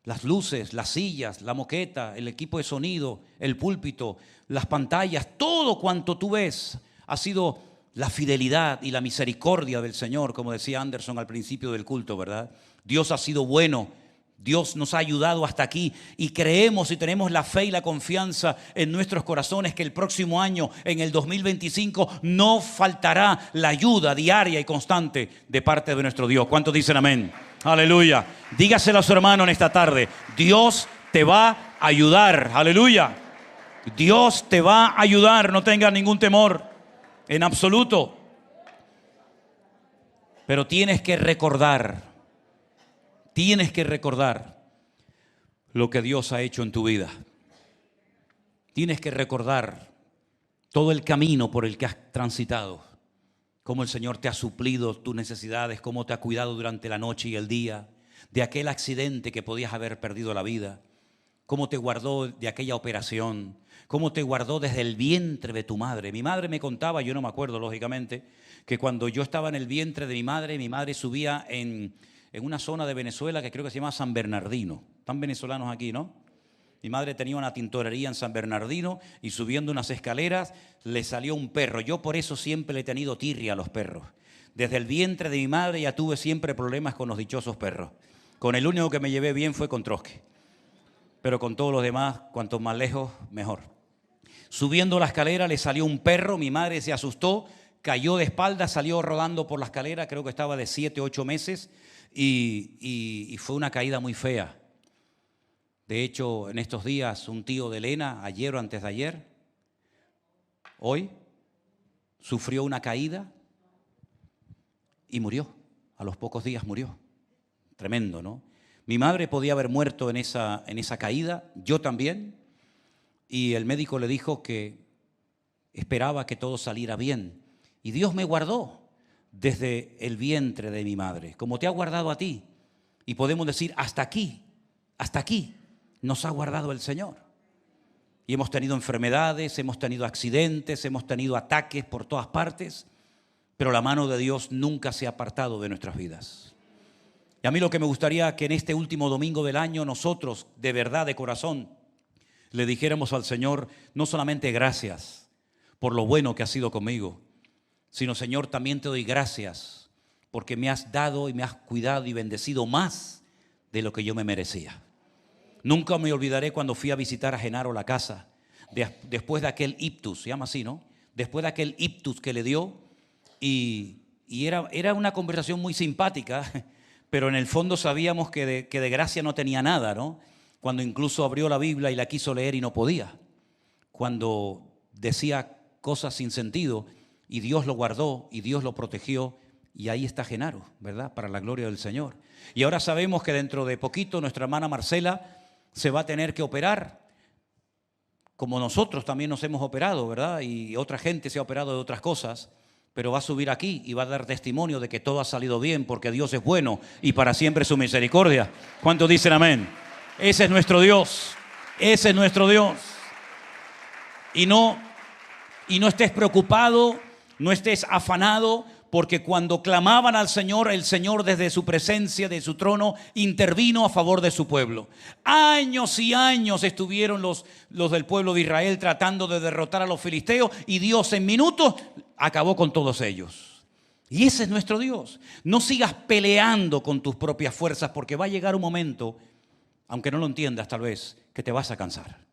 B: Las luces, las sillas, la moqueta, el equipo de sonido, el púlpito, las pantallas, todo cuanto tú ves ha sido la fidelidad y la misericordia del Señor, como decía Anderson al principio del culto, ¿verdad? Dios ha sido bueno. Dios nos ha ayudado hasta aquí y creemos y tenemos la fe y la confianza en nuestros corazones que el próximo año, en el 2025, no faltará la ayuda diaria y constante de parte de nuestro Dios. ¿Cuántos dicen amén? Aleluya. Dígaselo a su hermano en esta tarde. Dios te va a ayudar. Aleluya. Dios te va a ayudar. No tengas ningún temor en absoluto. Pero tienes que recordar lo que Dios ha hecho en tu vida. Tienes que recordar todo el camino por el que has transitado, cómo el Señor te ha suplido tus necesidades, cómo te ha cuidado durante la noche y el día, de aquel accidente que podías haber perdido la vida, cómo te guardó de aquella operación, cómo te guardó desde el vientre de tu madre. Mi madre me contaba, yo no me acuerdo lógicamente, que cuando yo estaba en el vientre de mi madre subía en una zona de Venezuela que creo que se llama San Bernardino. Están venezolanos aquí, ¿no? Mi madre tenía una tintorería en San Bernardino y subiendo unas escaleras le salió un perro. Yo por eso siempre le he tenido tirria a los perros. Desde el vientre de mi madre ya tuve siempre problemas con los dichosos perros. Con el único que me llevé bien fue con Trotsky. Pero con todos los demás, cuanto más lejos, mejor. Subiendo la escalera le salió un perro, mi madre se asustó, cayó de espaldas, salió rodando por la escalera, creo que estaba de 7, 8 meses. Y fue una caída muy fea. De hecho, en estos días, un tío de Elena, ayer o antes de ayer, hoy, sufrió una caída y murió. A los pocos días murió. Tremendo, ¿no? Mi madre podía haber muerto en esa caída, yo también, y el médico le dijo que esperaba que todo saliera bien. Y Dios me guardó desde el vientre de mi madre, como te ha guardado a ti. Y podemos decir, hasta aquí nos ha guardado el Señor. Y hemos tenido enfermedades, hemos tenido accidentes, hemos tenido ataques por todas partes, pero la mano de Dios nunca se ha apartado de nuestras vidas. Y a mí lo que me gustaría que en este último domingo del año nosotros, de verdad, de corazón, le dijéramos al Señor, no solamente gracias por lo bueno que has sido conmigo, sino Señor, también te doy gracias porque me has dado y me has cuidado y bendecido más de lo que yo me merecía. Nunca me olvidaré cuando fui a visitar a Genaro la casa, después de aquel ictus, se llama así, ¿no? Después de aquel ictus que le dio, y era una conversación muy simpática, pero en el fondo sabíamos que de gracia no tenía nada, ¿no? Cuando incluso abrió la Biblia y la quiso leer y no podía. Cuando decía cosas sin sentido y Dios lo guardó y Dios lo protegió, y ahí está Genaro, ¿verdad? Para la gloria del Señor. Y ahora sabemos que dentro de poquito nuestra hermana Marcela se va a tener que operar, como nosotros también nos hemos operado, ¿verdad? Y otra gente se ha operado de otras cosas, pero va a subir aquí y va a dar testimonio de que todo ha salido bien porque Dios es bueno y para siempre su misericordia. ¿Cuántos dicen amén? Ese es nuestro Dios, ese es nuestro Dios. Y no estés preocupado, no estés afanado, porque cuando clamaban al Señor, el Señor desde su presencia, de su trono, intervino a favor de su pueblo. Años y años estuvieron los del pueblo de Israel tratando de derrotar a los filisteos, y Dios en minutos acabó con todos ellos. Y ese es nuestro Dios. No sigas peleando con tus propias fuerzas, porque va a llegar un momento, aunque no lo entiendas tal vez, que te vas a cansar.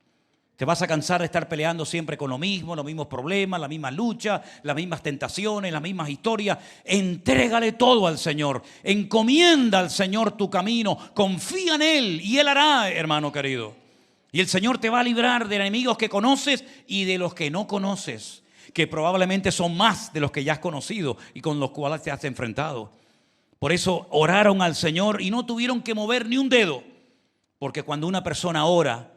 B: Te vas a cansar de estar peleando siempre con lo mismo, los mismos problemas, la misma lucha, las mismas tentaciones, las mismas historias. Entrégale todo al Señor. Encomienda al Señor tu camino. Confía en Él y Él hará, hermano querido. Y el Señor te va a librar de enemigos que conoces y de los que no conoces, que probablemente son más de los que ya has conocido y con los cuales te has enfrentado. Por eso oraron al Señor y no tuvieron que mover ni un dedo. Porque cuando una persona ora,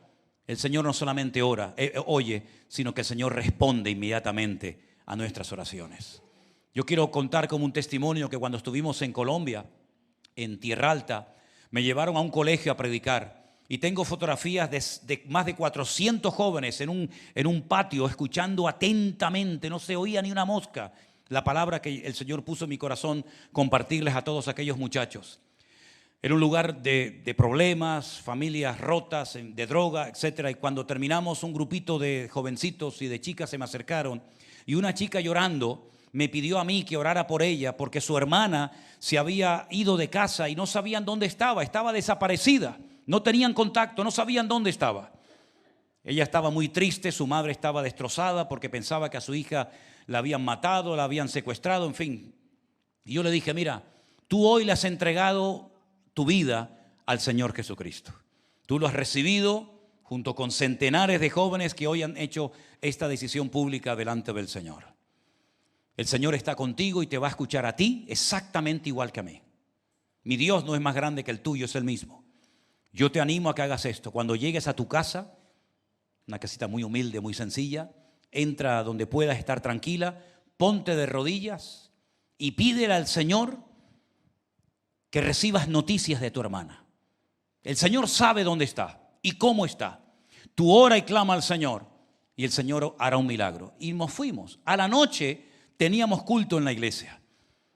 B: el Señor no solamente oye, sino que el Señor responde inmediatamente a nuestras oraciones. Yo quiero contar como un testimonio que cuando estuvimos en Colombia, en Tierra Alta, me llevaron a un colegio a predicar. Y tengo fotografías de más de 400 jóvenes en un patio escuchando atentamente, no se oía ni una mosca, la palabra que el Señor puso en mi corazón compartirles a todos aquellos muchachos. Era un lugar de problemas, familias rotas, de droga, etc. Y cuando terminamos, un grupito de jovencitos y de chicas se me acercaron. Y una chica llorando me pidió a mí que orara por ella porque su hermana se había ido de casa y no sabían dónde estaba. Estaba desaparecida. No tenían contacto, no sabían dónde estaba. Ella estaba muy triste, su madre estaba destrozada porque pensaba que a su hija la habían matado, la habían secuestrado, en fin. Y yo le dije, mira, tú hoy le has entregado tu vida al Señor Jesucristo. Tú lo has recibido junto con centenares de jóvenes que hoy han hecho esta decisión pública delante del Señor. El Señor está contigo y te va a escuchar a ti exactamente igual que a mí. Mi Dios no es más grande que el tuyo, es el mismo. Yo te animo a que hagas esto. Cuando llegues a tu casa, una casita muy humilde, muy sencilla, entra donde puedas estar tranquila, ponte de rodillas y pídele al Señor que recibas noticias de tu hermana. El Señor sabe dónde está y cómo está. Tú ora y clama al Señor y el Señor hará un milagro. Y nos fuimos. A la noche teníamos culto en la iglesia.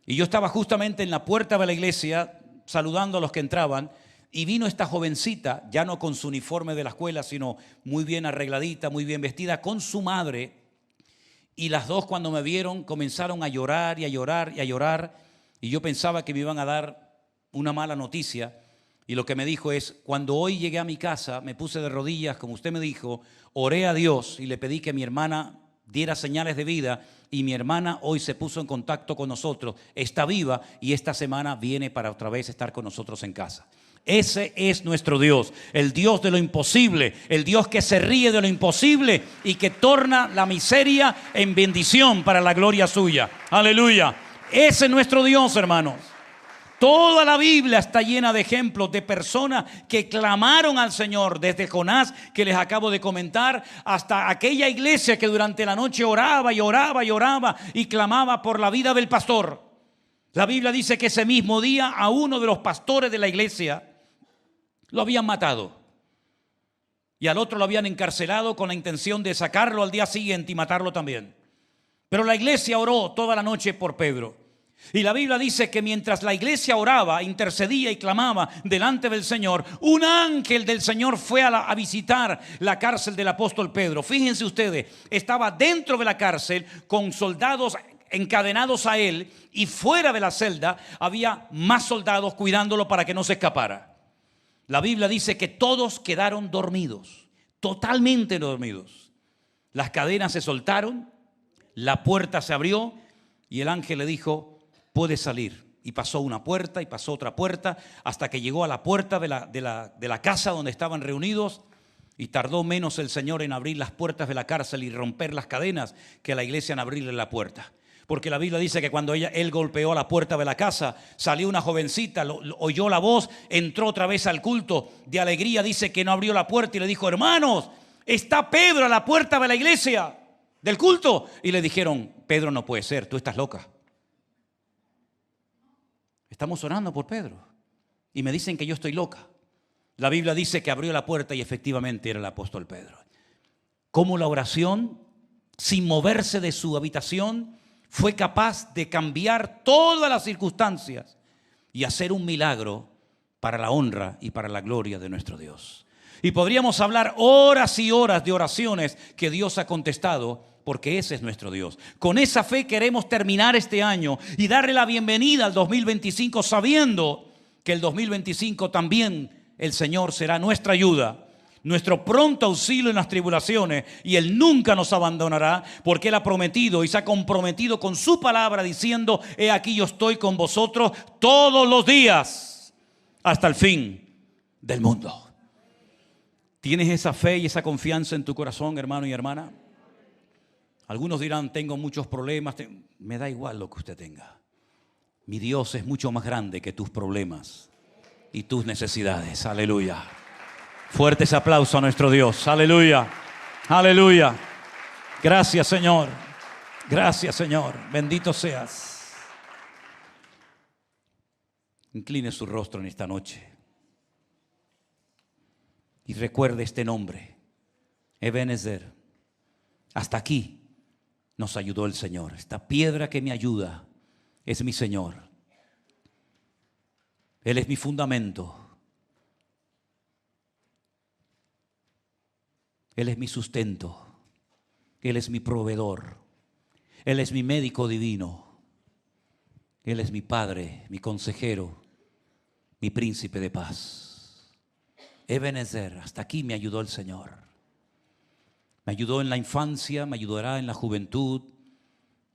B: Y yo estaba justamente en la puerta de la iglesia saludando a los que entraban y vino esta jovencita, ya no con su uniforme de la escuela, sino muy bien arregladita, muy bien vestida, con su madre. Y las dos cuando me vieron comenzaron a llorar y a llorar y a llorar. Y yo pensaba que me iban a dar una mala noticia, y lo que me dijo es, cuando hoy llegué a mi casa, me puse de rodillas, como usted me dijo, oré a Dios y le pedí que mi hermana diera señales de vida, y mi hermana hoy se puso en contacto con nosotros, está viva y esta semana viene para otra vez estar con nosotros en casa. Ese es nuestro Dios, el Dios de lo imposible, el Dios que se ríe de lo imposible y que torna la miseria en bendición para la gloria suya. Aleluya. Ese es nuestro Dios, hermanos. Toda la Biblia está llena de ejemplos de personas que clamaron al Señor, desde Jonás, que les acabo de comentar, hasta aquella iglesia que durante la noche oraba y oraba y oraba y clamaba por la vida del pastor. La Biblia dice que ese mismo día a uno de los pastores de la iglesia lo habían matado y al otro lo habían encarcelado con la intención de sacarlo al día siguiente y matarlo también. Pero la iglesia oró toda la noche por Pedro. Y la Biblia dice que mientras la iglesia oraba, intercedía y clamaba delante del Señor, un ángel del Señor fue a visitar la cárcel del apóstol Pedro. Fíjense ustedes, estaba dentro de la cárcel con soldados encadenados a él, y fuera de la celda había más soldados cuidándolo para que no se escapara. La Biblia dice que todos quedaron dormidos, totalmente dormidos. Las cadenas se soltaron, la puerta se abrió y el ángel le dijo: puede salir. Y pasó una puerta y pasó otra puerta hasta que llegó a la puerta de la casa donde estaban reunidos, y tardó menos el Señor en abrir las puertas de la cárcel y romper las cadenas que la iglesia en abrirle la puerta. Porque la Biblia dice que cuando él golpeó la puerta de la casa, salió una jovencita, oyó la voz, entró otra vez al culto de alegría. Dice que no abrió la puerta y le dijo: hermanos, está Pedro a la puerta de la iglesia, del culto. Y le dijeron: Pedro, no puede ser, tú estás loca. Estamos orando por Pedro y me dicen que yo estoy loca. La Biblia dice que abrió la puerta y efectivamente era el apóstol Pedro. Cómo la oración, sin moverse de su habitación, fue capaz de cambiar todas las circunstancias y hacer un milagro para la honra y para la gloria de nuestro Dios. Y podríamos hablar horas y horas de oraciones que Dios ha contestado, porque ese es nuestro Dios. Con esa fe queremos terminar este año y darle la bienvenida al 2025, sabiendo que el 2025 también el Señor será nuestra ayuda, nuestro pronto auxilio en las tribulaciones, y Él nunca nos abandonará, porque Él ha prometido y se ha comprometido con su palabra diciendo: he aquí yo estoy con vosotros todos los días hasta el fin del mundo. ¿Tienes esa fe y esa confianza en tu corazón, hermano y hermana? Algunos dirán: tengo muchos problemas. Me da igual lo que usted tenga. Mi Dios es mucho más grande que tus problemas y tus necesidades. Aleluya. Fuertes aplausos a nuestro Dios. Aleluya. Aleluya. Gracias, Señor. Gracias, Señor. Bendito seas. Incline su rostro en esta noche y recuerde este nombre: Ebenezer. Hasta aquí nos ayudó el Señor. Esta piedra que me ayuda es mi Señor. Él es mi fundamento. Él es mi sustento. Él es mi proveedor. Él es mi médico divino. Él es mi Padre, mi consejero, mi príncipe de paz. Ebenezer, hasta aquí me ayudó el Señor. Me ayudó en la infancia, me ayudará en la juventud,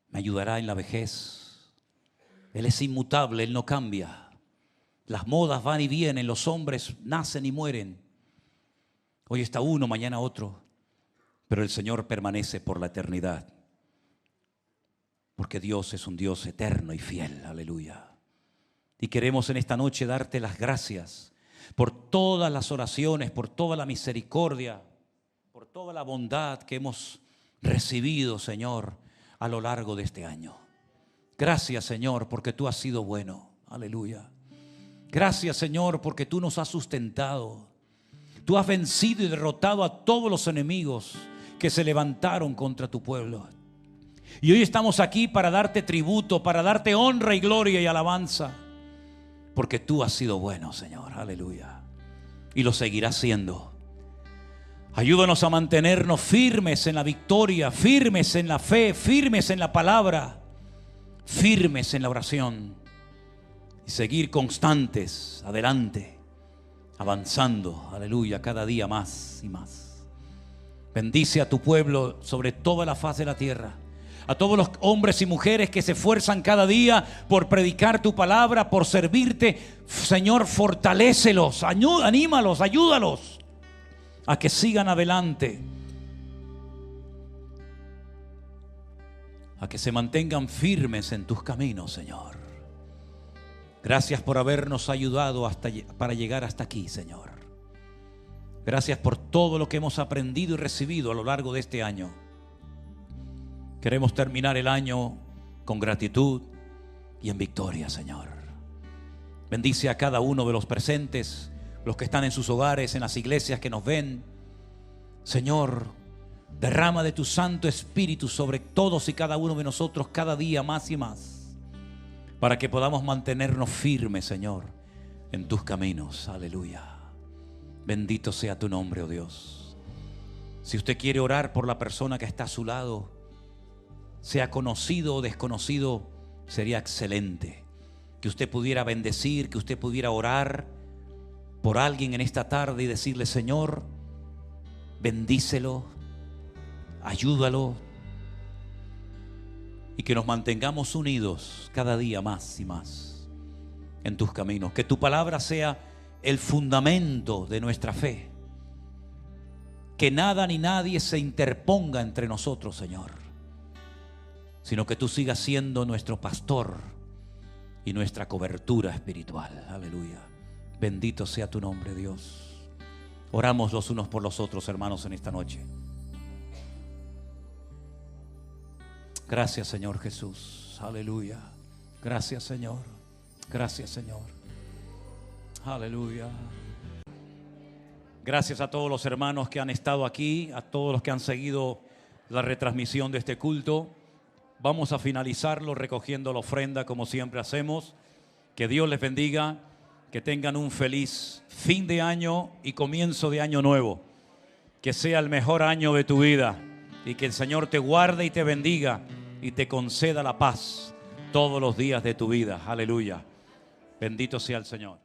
B: me ayudará en la vejez. Él es inmutable, Él no cambia. Las modas van y vienen, los hombres nacen y mueren. Hoy está uno, mañana otro, pero el Señor permanece por la eternidad, porque Dios es un Dios eterno y fiel. Aleluya. Y queremos en esta noche darte las gracias por todas las oraciones, por toda la misericordia, por toda la bondad que hemos recibido, Señor, a lo largo de este año. Gracias, Señor, porque tú has sido bueno. Aleluya. Gracias, Señor, porque tú nos has sustentado. Tú has vencido y derrotado a todos los enemigos que se levantaron contra tu pueblo. Y hoy estamos aquí para darte tributo, para darte honra y gloria y alabanza, porque tú has sido bueno, Señor. Aleluya. Y lo seguirás siendo. Ayúdanos a mantenernos firmes en la victoria, firmes en la fe, firmes en la palabra, firmes en la oración, y seguir constantes adelante, avanzando, aleluya, cada día más y más. Bendice a tu pueblo sobre toda la faz de la tierra. A todos los hombres y mujeres que se esfuerzan cada día por predicar tu palabra, por servirte, Señor, fortalécelos, anímalos, ayúdalos a que sigan adelante, a que se mantengan firmes en tus caminos, Señor. Gracias por habernos ayudado para llegar hasta aquí, Señor. Gracias por todo lo que hemos aprendido y recibido a lo largo de este año. Queremos terminar el año con gratitud y en victoria, Señor. Bendice a cada uno de los presentes, los que están en sus hogares, en las iglesias que nos ven. Señor, derrama de tu Santo Espíritu sobre todos y cada uno de nosotros cada día más y más, para que podamos mantenernos firmes, Señor, en tus caminos. Aleluya. Bendito sea tu nombre, oh Dios. Si usted quiere orar por la persona que está a su lado, sea conocido o desconocido, sería excelente que usted pudiera bendecir, que usted pudiera orar por alguien en esta tarde y decirle: Señor, bendícelo, ayúdalo, y que nos mantengamos unidos cada día más y más en tus caminos. Que tu palabra sea el fundamento de nuestra fe. Que nada ni nadie se interponga entre nosotros, Señor, sino que tú sigas siendo nuestro pastor y nuestra cobertura espiritual. Aleluya. Bendito sea tu nombre, Dios. Oramos los unos por los otros, hermanos, en esta noche. Gracias, Señor Jesús. Aleluya. Gracias, Señor. Gracias, Señor. Aleluya. Gracias a todos los hermanos que han estado aquí, a todos los que han seguido la retransmisión de este culto. Vamos a finalizarlo recogiendo la ofrenda como siempre hacemos. Que Dios les bendiga, que tengan un feliz fin de año y comienzo de año nuevo. Que sea el mejor año de tu vida y que el Señor te guarde y te bendiga y te conceda la paz todos los días de tu vida. Aleluya. Bendito sea el Señor.